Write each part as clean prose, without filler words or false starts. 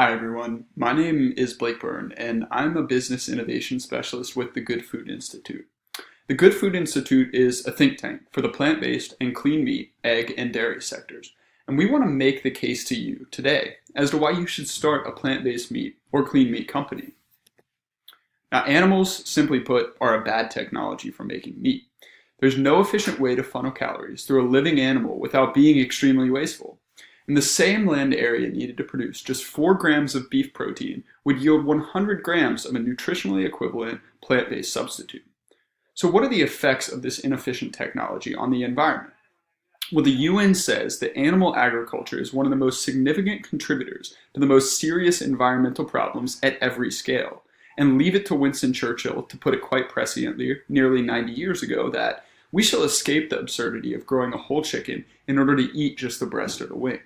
Hi, everyone. My name is Blake Byrne, and I'm a business innovation specialist with the Good Food Institute. The Good Food Institute is a think tank for the plant-based and clean meat, egg, and dairy sectors. And we want to make the case to you today as to why you should start a plant-based meat or clean meat company. Now, animals, simply put, are a bad technology for making meat. There's no efficient way to funnel calories through a living animal without being extremely wasteful. And the same land area needed to produce just 4 grams of beef protein would yield 100 grams of a nutritionally equivalent plant-based substitute. So what are the effects of this inefficient technology on the environment? Well, the UN says that animal agriculture is one of the most significant contributors to the most serious environmental problems at every scale. And leave it to Winston Churchill to put it quite presciently nearly 90 years ago that we shall escape the absurdity of growing a whole chicken in order to eat just the breast or the wing.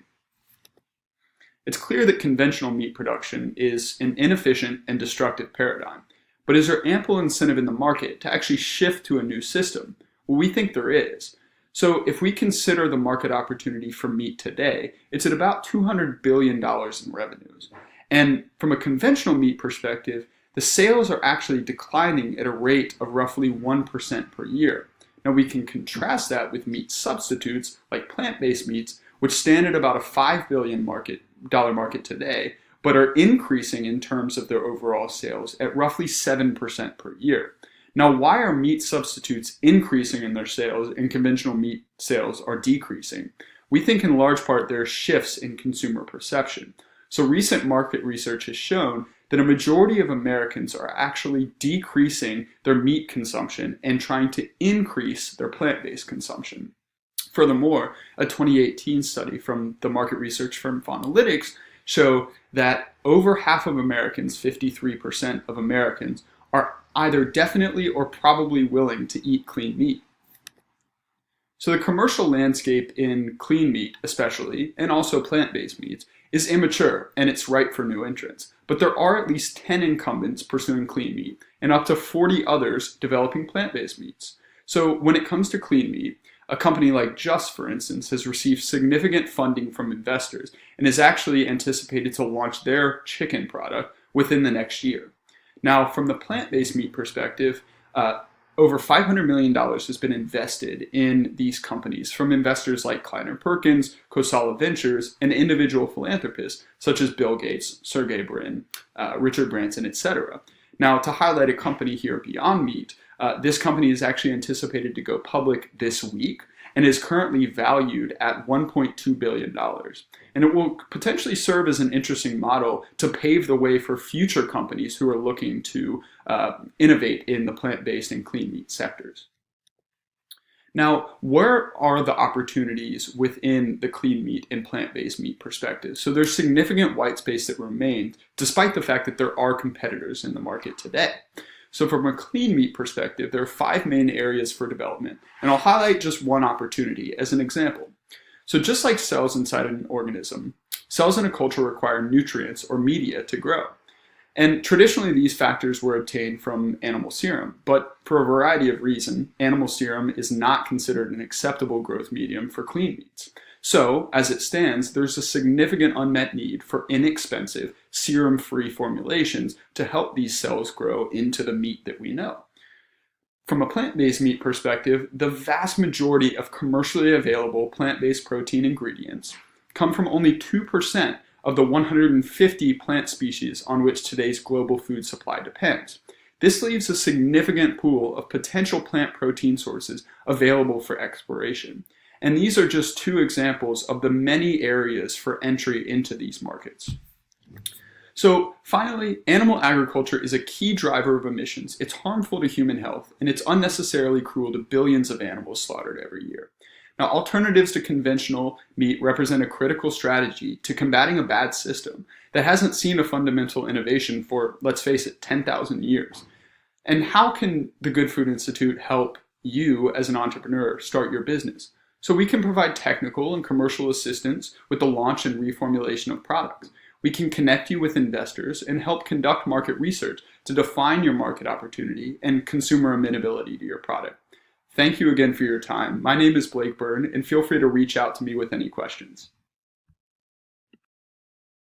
It's clear that conventional meat production is an inefficient and destructive paradigm, but is there ample incentive in the market to actually shift to a new system? Well, we think there is. So if we consider the market opportunity for meat today, it's at about $200 billion in revenues. And from a conventional meat perspective, the sales are actually declining at a rate of roughly 1% per year. Now we can contrast that with meat substitutes like plant-based meats, which stand at about a $5 billion market today, but are increasing in terms of their overall sales at roughly 7% per year. Now, why are meat substitutes increasing in their sales and conventional meat sales are decreasing? We think in large part there are shifts in consumer perception. So recent market research has shown that a majority of Americans are actually decreasing their meat consumption and trying to increase their plant-based consumption. Furthermore, a 2018 study from the market research firm Faunalytics show that over half of Americans, 53% of Americans, are either definitely or probably willing to eat clean meat. So the commercial landscape in clean meat especially, and also plant-based meats, is immature and it's ripe for new entrants. But there are at least 10 incumbents pursuing clean meat and up to 40 others developing plant-based meats. So when it comes to clean meat, a company like Just, for instance, has received significant funding from investors and is actually anticipated to launch their chicken product within the next year. Now, from the plant-based meat perspective, over $500 million has been invested in these companies from investors like Kleiner Perkins, Kosala Ventures, and individual philanthropists such as Bill Gates, Sergey Brin, Richard Branson, etc. Now, to highlight a company here, Beyond Meat, this company is actually anticipated to go public this week and is currently valued at $1.2 billion. And it will potentially serve as an interesting model to pave the way for future companies who are looking to innovate in the plant-based and clean meat sectors. Now, where are the opportunities within the clean meat and plant-based meat perspective? So there's significant white space that remains, despite the fact that there are competitors in the market today. So from a clean meat perspective, there are 5 main areas for development, and I'll highlight just one opportunity as an example. So just like cells inside an organism, cells in a culture require nutrients or media to grow. And traditionally, these factors were obtained from animal serum, but for a variety of reasons, animal serum is not considered an acceptable growth medium for clean meats. So, as it stands, there's a significant unmet need for inexpensive, serum-free formulations to help these cells grow into the meat that we know. From a plant-based meat perspective, the vast majority of commercially available plant-based protein ingredients come from only 2% of the 150 plant species on which today's global food supply depends. This leaves a significant pool of potential plant protein sources available for exploration. And these are just 2 examples of the many areas for entry into these markets. So finally, animal agriculture is a key driver of emissions. It's harmful to human health, and it's unnecessarily cruel to billions of animals slaughtered every year. Now, alternatives to conventional meat represent a critical strategy to combating a bad system that hasn't seen a fundamental innovation for, let's face it, 10,000 years. And how can the Good Food Institute help you as an entrepreneur start your business? So we can provide technical and commercial assistance with the launch and reformulation of products. We can connect you with investors and help conduct market research to define your market opportunity and consumer amenability to your product. Thank you again for your time. My name is Blake Byrne, and feel free to reach out to me with any questions.